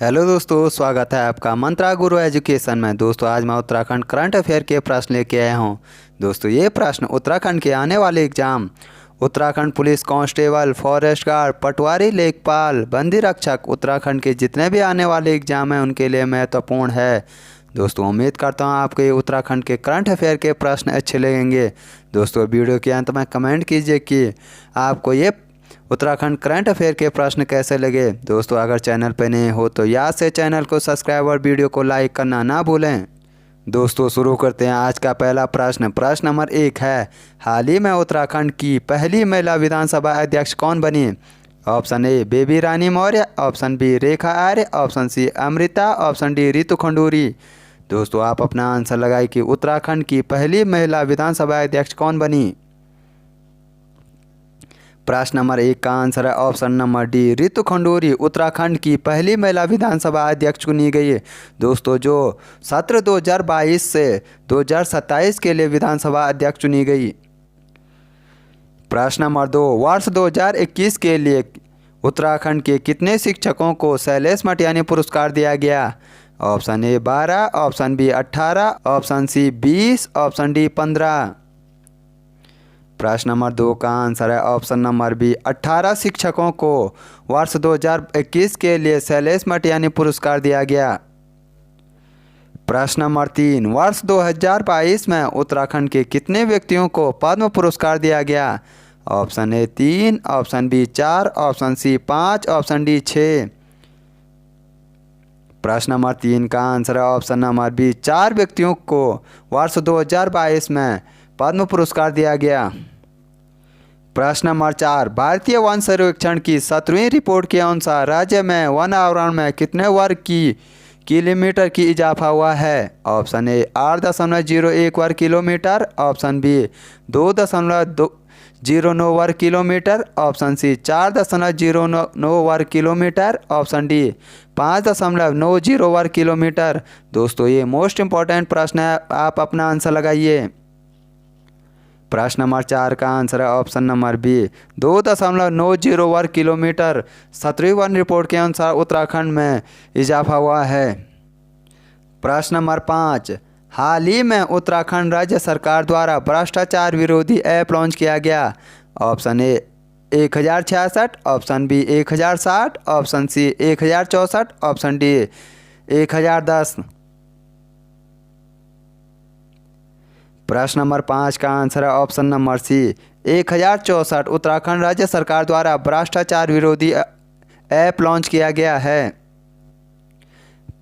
Hello दोस्तों, स्वागत है आपका मंत्रा गुरु एजुकेशन में। दोस्तों आज मैं उत्तराखंड करंट अफेयर के प्रश्न लेके आया हूँ। दोस्तों ये प्रश्न उत्तराखंड के आने वाले exam Uttarakhand police constable, forest guard, patwari, लेखपाल, बंदी रक्षक, उत्तराखंड के जितने भी आने वाले एग्जाम हैं उनके लिए महत्वपूर्ण है। दोस्तों उम्मीद करता हूँ आपको ये उत्तराखंड के करंट अफेयर के प्रश्न अच्छे लगेंगे। दोस्तों वीडियो के अंत में कमेंट कीजिए कि आपको ये उत्तराखंड करंट अफेयर के प्रश्न कैसे लगे। दोस्तों अगर चैनल पर नए हो तो याद से चैनल को सब्सक्राइब और वीडियो को लाइक करना ना भूलें। दोस्तों शुरू करते हैं आज का पहला प्रश्न। प्रश्न नंबर 1 है, हाल ही में उत्तराखंड की पहली महिला विधानसभा अध्यक्ष कौन बनी? Option A Baby Rani Maurya, option B Rekha Arya, option C Amrita, option D Ritu Khanduri. दोस्तों आप अपना आंसर लगाइए कि उत्तराखंड की पहली महिला विधानसभा अध्यक्ष कौन बनी। प्रश्न नंबर 1 का आंसर है option number D Ritu Khanduri Uttarakhand की पहली महिला विधानसभा अध्यक्ष चुनी गई है। दोस्तों जो सत्र 2022 से 2027 के लिए विधानसभा अध्यक्ष चुनी गई। प्रश्न नंबर 2, वर्ष 2021 के लिए उत्तराखंड के कितने शिक्षकों को शैलेश मटियानी पुरस्कार दिया गया? Option A 12, option B 18, option C 20, option D 15। प्रश्न नंबर 2 का आंसर है ऑप्शन नंबर बी 18 शिक्षकों को वर्ष 2021 के लिए शैलेश मटियानी पुरस्कार दिया गया। प्रश्न नंबर 3, वर्ष 2022 में उत्तराखंड के कितने व्यक्तियों को पद्म पुरस्कार दिया गया? Option A 3, option B 4, option C 5, option D 6। प्रश्न नंबर 3 का आंसर है ऑप्शन नंबर बी 4 व्यक्तियों को वर्ष 2022 में पद्म पुरस्कार दिया गया। प्रश्न नंबर 4, भारतीय वन सर्वेक्षण की 17वीं रिपोर्ट के अनुसार राज्य में वन आवरण में कितने वर्ग किलोमीटर की इजाफा हुआ है? ऑप्शन ए 8.01 वर्ग किलोमीटर, ऑप्शन बी 2.09 वर्ग किलोमीटर, ऑप्शन सी 4.09 वर्ग किलोमीटर, ऑप्शन डी 5.90 वर्ग किलोमीटर। दोस्तों ये मोस्ट इम्पॉर्टेंट प्रश्न है, आप अपना आंसर लगाइए। प्रश्न नंबर 4 का आंसर है ऑप्शन नंबर बी 2.90 वर्ग किलोमीटर 17वीं वन रिपोर्ट के अनुसार उत्तराखंड में इजाफा हुआ है। प्रश्न नंबर 5, हाल ही में उत्तराखंड राज्य सरकार द्वारा भ्रष्टाचार विरोधी ऐप लॉन्च किया गया। Option A 1066, option B 1060, option C 1064, option D 1010। प्रश्न नंबर 5 का आंसर है ऑप्शन नंबर सी 1064 उत्तराखंड राज्य सरकार द्वारा भ्रष्टाचार विरोधी ऐप लॉन्च किया गया है।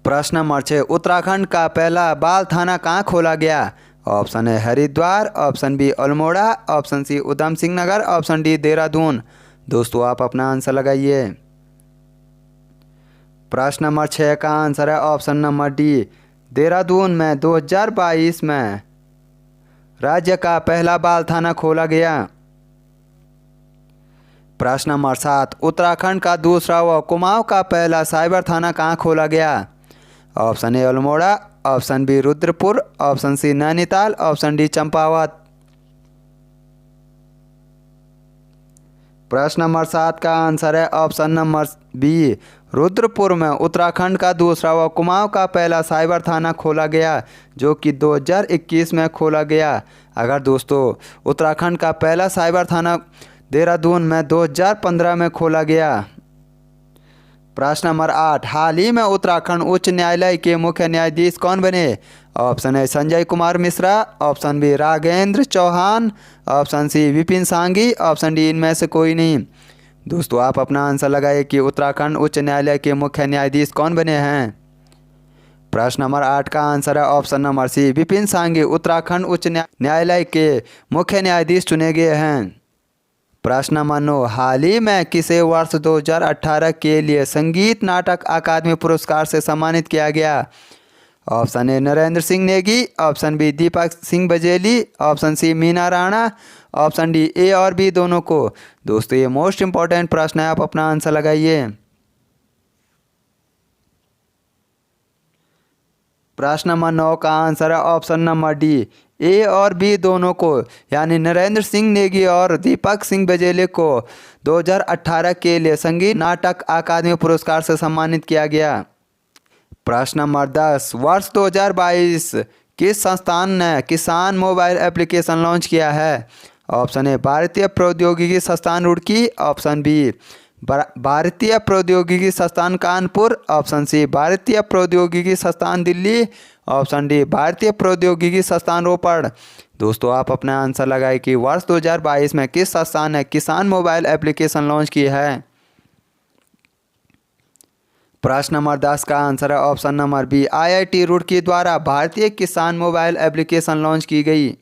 प्रश्न नंबर 6, उत्तराखंड का पहला बाल थाना कहाँ खोला गया? ऑप्शन है Haridwar, option B Almora, option C Udham Singh Nagar, option D Dehradun. दोस्तों आप अपना आंसर लगाइए। प्रश्न नंबर 6 का आंसर है ऑप्शन नंबर डी देहरादून में 2022 में राज्य का पहला बाल थाना खोला गया। प्रश्न नंबर 7, उत्तराखंड का दूसरा व कुमाऊं का पहला साइबर थाना कहाँ खोला गया? Option A Almora, option B Rudrapur, option C Nainital, option D Champawat. प्रश्न नंबर 7 का आंसर है ऑप्शन नंबर बी रुद्रपुर में उत्तराखंड का दूसरा व कुमाऊं का पहला साइबर थाना खोला गया, जो कि 2021 में खोला गया। अगर दोस्तों उत्तराखंड का पहला साइबर थाना देहरादून में 2015 में खोला गया। प्रश्न नंबर 8, हाल ही में उत्तराखंड उच्च न्यायालय के मुख्य न्यायाधीश कौन बने? Option A Sanjay Kumar Mishra, option B Raghvendra Chauhan, option C Vipin Sanghi, option D इनमें से कोई नहीं। दोस्तों आप अपना आंसर लगाइए कि उत्तराखंड उच्च न्यायालय के मुख्य न्यायाधीश कौन बने हैं। प्रश्न नंबर 8 का आंसर है option number C Vipin Sanghi Uttarakhand उच्च न्यायालय के मुख्य न्यायाधीश चुने गए हैं। प्रश्न नंबर 9, हाल ही में किसे वर्ष 2018 के लिए संगीत नाटक अकादमी पुरस्कार से सम्मानित किया गया? Option A Narendra Singh Negi, option B Deepak Singh Bajeli, option C Meena Rana, option D A और बी दोनों को। दोस्तों ये मोस्ट इम्पॉर्टेंट प्रश्न है, आप अपना आंसर लगाइए। प्रश्न नंबर 9 का आंसर है ऑप्शन नंबर डी ए और बी दोनों को, यानी नरेंद्र सिंह नेगी और दीपक सिंह बजेले को 2018 के लिए संगीत नाटक अकादमी पुरस्कार से सम्मानित किया गया। प्रश्न नंबर 10, वर्ष 2022 किस संस्थान ने किसान मोबाइल एप्लीकेशन लॉन्च किया है? ऑप्शन ए भारतीय प्रौद्योगिकी संस्थान रुड़की, ऑप्शन बी भारतीय प्रौद्योगिकी संस्थान कानपुर, ऑप्शन सी भारतीय प्रौद्योगिकी संस्थान दिल्ली, ऑप्शन डी भारतीय प्रौद्योगिकी संस्थान रोपड़। दोस्तों आप अपना आंसर लगाएं कि वर्ष 2022 में किस संस्थान ने किसान मोबाइल एप्लीकेशन लॉन्च की है। प्रश्न नंबर 10 का आंसर है option number B IIT Roorkee द्वारा भारतीय किसान मोबाइल एप्लीकेशन लॉन्च की गई।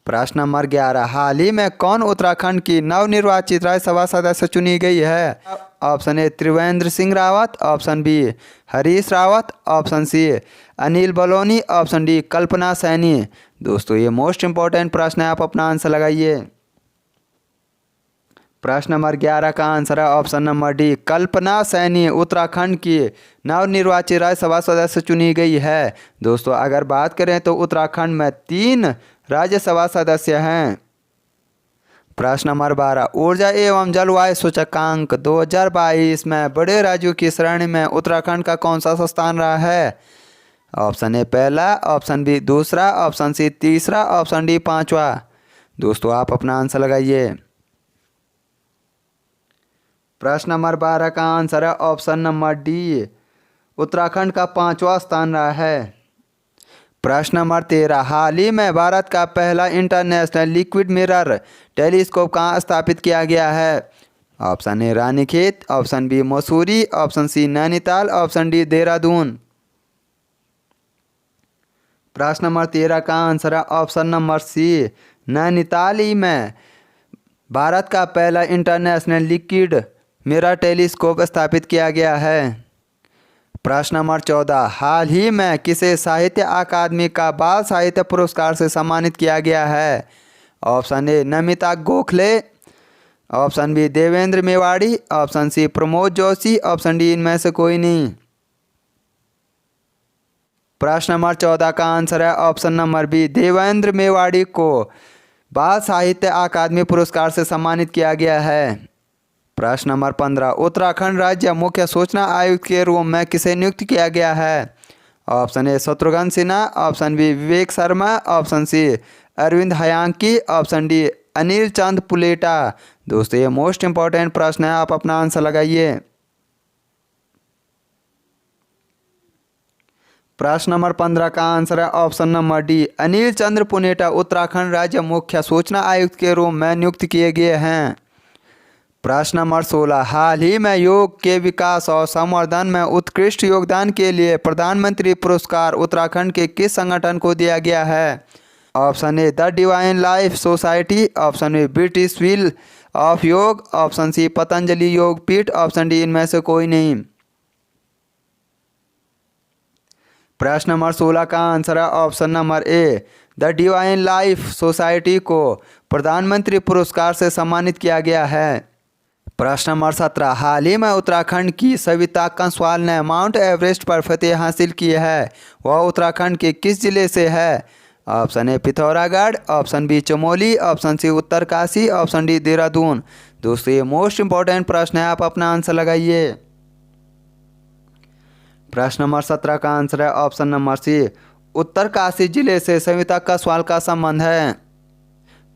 प्रश्न नंबर 11, हाल ही में कौन उत्तराखंड की नवनिर्वाचित राज्यसभा सदस्य चुनी गई है? Option A Trivendra Singh Rawat, option B Harish Rawat, option C Anil Baluni, option D Kalpana Saini. दोस्तों ये मोस्ट इंपॉर्टेंट प्रश्न है, आप अपना आंसर लगाइए। प्रश्न नंबर 11 का आंसर है option number D Kalpana Saini Uttarakhand की नवनिर्वाचित राज्यसभा सदस्य चुनी गई है। दोस्तों अगर बात करें तो उत्तराखंड में 3 राज्यसभा सदस्य हैं। प्रश्न नंबर 12, ऊर्जा एवं जलवायु सूचकांक 2022 में बड़े राज्यों की श्रेणी में उत्तराखंड का कौन सा स्थान रहा है? ऑप्शन ए पहला, ऑप्शन बी दूसरा, ऑप्शन सी तीसरा, ऑप्शन डी पांचवा। दोस्तों आप अपना आंसर लगाइए। प्रश्न नंबर 12 का आंसर है ऑप्शन नंबर डी उत्तराखंड का 5वां स्थान रहा है। प्रश्न नंबर 13, हाल ही में भारत का पहला इंटरनेशनल लिक्विड मिरर टेलीस्कोप कहाँ स्थापित किया गया है? Option A Ranikhet, option B Mussoorie, option C Nainital, option D Dehradun. प्रश्न नंबर 13 का आंसर है ऑप्शन नंबर सी नैनीताल ही में भारत का पहला इंटरनेशनल लिक्विड मिरर टेलीस्कोप स्थापित किया गया है। प्रश्न नंबर 14, हाल ही में किसे साहित्य अकादमी का बाल साहित्य पुरस्कार से सम्मानित किया गया है? Option A Namita Gokhale, option B Devendra Mewari, option C Pramod Joshi, option D इनमें से कोई नहीं। प्रश्न नंबर 14 का आंसर है option number B Devendra Mewari को बाल साहित्य अकादमी पुरस्कार से सम्मानित किया गया है। प्रश्न नंबर 15, उत्तराखंड राज्य मुख्य सूचना आयुक्त के रूप में किसे नियुक्त किया गया है? Option A Shatrughan Sinha, option B Vivek Sharma, option C Arvind Hayanki, option D Anil Chand Puleta. दोस्तों ये मोस्ट इंपॉर्टेंट प्रश्न है, आप अपना आंसर लगाइए। प्रश्न नंबर 15 का आंसर है ऑप्शन नंबर डी अनिल चंद्र पुनेटा उत्तराखंड राज्य मुख्य सूचना आयुक्त के रूप में नियुक्त किए गए हैं। प्रश्न नंबर 16, हाल ही में योग के विकास और संवर्धन में उत्कृष्ट योगदान के लिए प्रधानमंत्री पुरस्कार उत्तराखंड के किस संगठन को दिया गया है? Option A the divine life society, option B British wheel of Yoga, option C Patanjali Yog Peeth, option D इनमें से कोई नहीं। प्रश्न नंबर 16 का आंसर है option number A the divine life society को प्रधानमंत्री पुरस्कार से सम्मानित किया गया है। प्रश्न नंबर 17, हाल ही में उत्तराखंड की सविता कंसवाल ने माउंट एवरेस्ट पर फतेह हासिल की है, वह उत्तराखंड के किस जिले से है? Option A Pithoragarh, option B Chamoli, option C Uttarkashi, option D Dehradun. दोस्तों ये मोस्ट इंपॉर्टेंट प्रश्न है, आप अपना आंसर लगाइए। प्रश्न नंबर 17 का आंसर है ऑप्शन नंबर सी उत्तरकाशी जिले से सविता कंसवाल का संबंध है।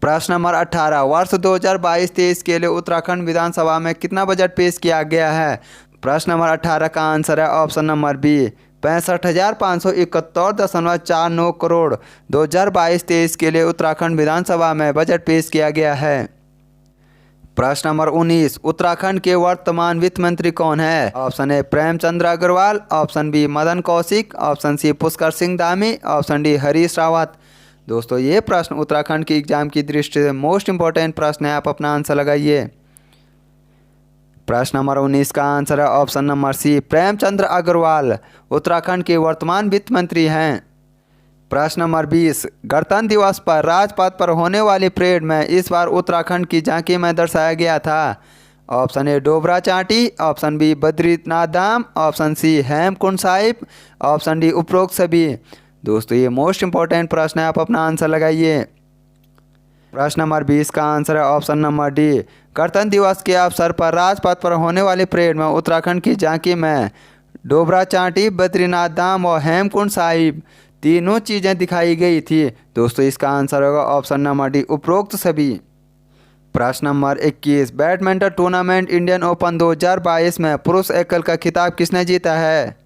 प्रश्न नंबर 18, वर्ष 2022-23 के लिए उत्तराखंड विधानसभा में कितना बजट पेश किया गया है? प्रश्न नंबर 18 का आंसर है ऑप्शन नंबर बी 65,571.49 करोड़ 2022-23 के लिए उत्तराखंड विधानसभा में बजट पेश किया गया है। प्रश्न नंबर 19, उत्तराखंड के वर्तमान वित्त मंत्री कौन है? Option A Premchand Agarwal, option B Madan Kaushik, option C Pushkar Singh Dhami, option D Harish Rawat. दोस्तों ये प्रश्न उत्तराखंड की एग्जाम की दृष्टि से मोस्ट इंपॉर्टेंट प्रश्न है, आप अपना आंसर लगाइए। प्रश्न नंबर 19 का आंसर है option number C Premchand Agarwal Uttarakhand के वर्तमान वित्त मंत्री हैं। प्रश्न नंबर 20, गणतंत्र दिवस पर राजपथ पर होने वाली परेड में इस बार उत्तराखंड की झांकी में दर्शाया गया था। Option A Dobra Chanti, option B Badrinath Dham, option C Hemkund Sahib, option D उपरोक्त सभी। दोस्तों ये मोस्ट इंपॉर्टेंट प्रश्न है, आप अपना आंसर लगाइए। प्रश्न नंबर 20 का आंसर है ऑप्शन नंबर डी गणतंत्र दिवस के अवसर पर राजपथ पर होने वाली परेड में उत्तराखंड की झांकी में डोबरा चांटी, बद्रीनाथ धाम और हेमकुंड साहिब तीनों चीज़ें दिखाई गई थी। दोस्तों इसका आंसर होगा ऑप्शन नंबर डी, उपरोक्त सभी। प्रश्न नंबर 21, बैडमिंटन टूर्नामेंट इंडियन ओपन 2022 में पुरुष एकल का खिताब किसने जीता है?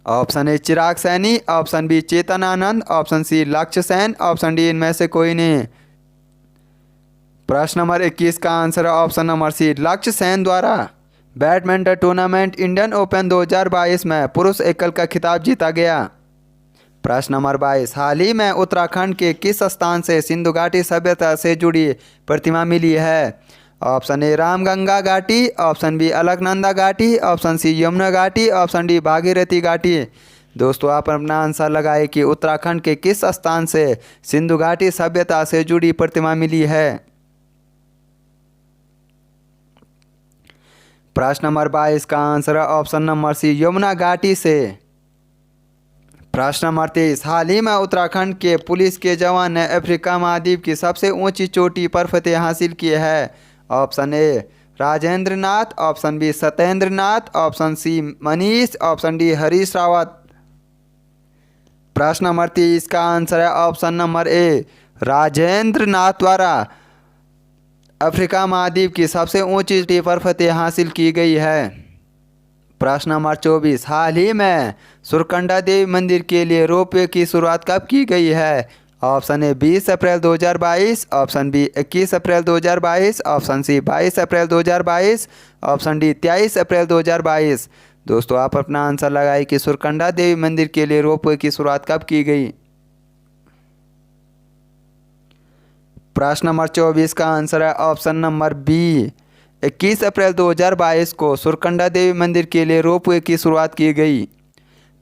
Option A Chirag Saini, option B Chetan Anand, option C Lakshya Sen, option D इनमें से कोई नहीं। प्रश्न नंबर 21 का आंसर है ऑप्शन नंबर सी, लक्ष्य सेन द्वारा बैडमिंटन टूर्नामेंट इंडियन ओपन 2022 में पुरुष एकल का खिताब जीता गया। प्रश्न नंबर 22, हाल ही में उत्तराखंड के किस स्थान से सिंधु घाटी सभ्यता से जुड़ी प्रतिमा मिली है? ऑप्शन ए रामगंगा घाटी, ऑप्शन बी अलकनंदा घाटी, ऑप्शन सी यमुना घाटी, ऑप्शन डी भागीरथी घाटी। दोस्तों आप अपना आंसर लगाए कि उत्तराखंड के किस स्थान से सिंधु घाटी सभ्यता से जुड़ी प्रतिमा मिली है। प्रश्न नंबर 22 का आंसर है ऑप्शन नंबर सी, यमुना घाटी से। प्रश्न नंबर 23, हाल ही में उत्तराखंड के पुलिस के जवान ने अफ्रीका महाद्वीप की सबसे ऊंची चोटी पर फतेह हासिल की है। Option A Rajendra Nath, option B Satyendra Nath, option C Manish, option D Harish Rawat. प्रश्न नंबर 23 का आंसर है option number A, Rajendra Nath द्वारा अफ्रीका महाद्वीप की सबसे ऊंची चोटी पर फतेह हासिल की गई है। प्रश्न नंबर 24, हाल ही में सुरकंडा देवी मंदिर के लिए रोपवे की शुरुआत कब की गई है? ऑप्शन ए 20 अप्रैल 2022, ऑप्शन बी 21 अप्रैल 2022, ऑप्शन सी 22 अप्रैल 2022, ऑप्शन डी 23 अप्रैल 2022। दोस्तों आप अपना आंसर लगाए कि सुरकंडा देवी मंदिर के लिए रोपवे की शुरुआत कब की गई। प्रश्न नंबर 24 का आंसर है ऑप्शन नंबर बी, 21 अप्रैल 2022 को सुरकंडा देवी मंदिर के लिए रोपवे की शुरुआत की गई।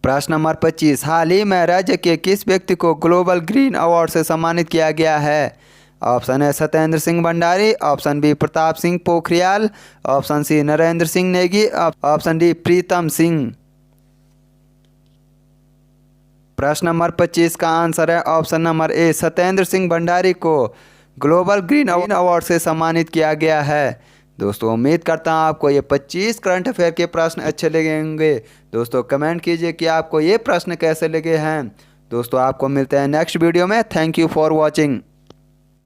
प्रश्न नंबर 25, हाल ही में राज्य के किस व्यक्ति को ग्लोबल ग्रीन अवार्ड से सम्मानित किया गया है? ऑप्शन है Satyendra Singh Bhandari, option B Pratap Singh Pokhriyal, option C Narendra Singh Negi, option D Pritam Singh. प्रश्न नंबर 25 का आंसर है option number A, Satyendra Singh Bhandari को ग्लोबल ग्रीन अवार्ड से सम्मानित किया गया है। दोस्तों उम्मीद करता हूँ आपको ये 25 करंट अफेयर के प्रश्न अच्छे लगे होंगे। दोस्तों कमेंट कीजिए कि आपको ये प्रश्न कैसे लगे हैं। दोस्तों आपको मिलते हैं नेक्स्ट वीडियो में। Thank you for watching.